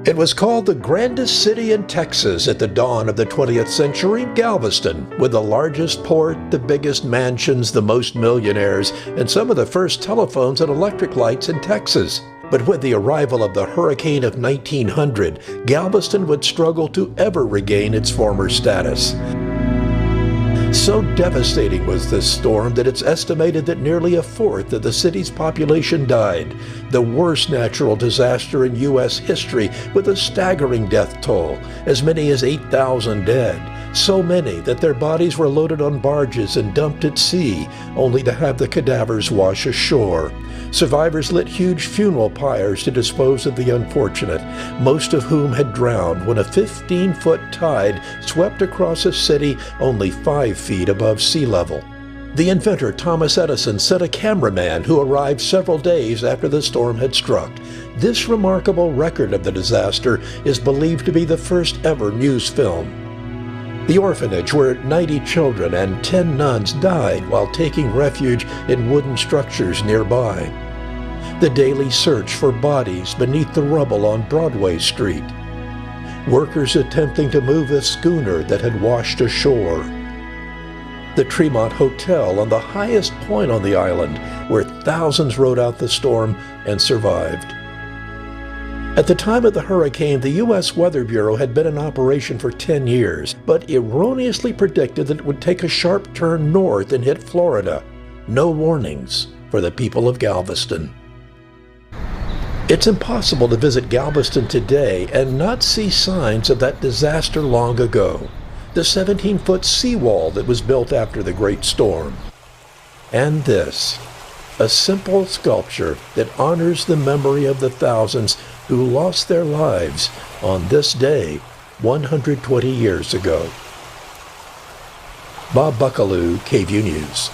It was called the grandest city in Texas at the dawn of the 20th century, Galveston, with the largest port, the biggest mansions, the most millionaires, and some of the first telephones and electric lights in Texas. But with the arrival of the hurricane of 1900, Galveston would struggle to ever regain its former status. So devastating was this storm that it's estimated that nearly a fourth of the city's population died, the worst natural disaster in U.S. history, with a staggering death toll, as many as 8,000 dead, so many that their bodies were loaded on barges and dumped at sea, only to have the cadavers wash ashore. Survivors lit huge funeral pyres to dispose of the unfortunate, most of whom had drowned when a 15-foot tide swept across a city only 5 feet above sea level. The inventor Thomas Edison sent a cameraman who arrived several days after the storm had struck. This remarkable record of the disaster is believed to be the first ever news film. The orphanage where 90 children and 10 nuns died while taking refuge in wooden structures nearby. The daily search for bodies beneath the rubble on Broadway Street. Workers attempting to move a schooner that had washed ashore. The Tremont Hotel on the highest point on the island, where thousands rode out the storm and survived. At the time of the hurricane, the U.S. Weather Bureau had been in operation for 10 years, but erroneously predicted that it would take a sharp turn north and hit Florida. No warnings for the people of Galveston. It's impossible to visit Galveston today and not see signs of that disaster long ago. The 17-foot seawall that was built after the Great Storm. And this, a simple sculpture that honors the memory of the thousands who lost their lives on this day 120 years ago. Bob Buckaloo, KVUE News.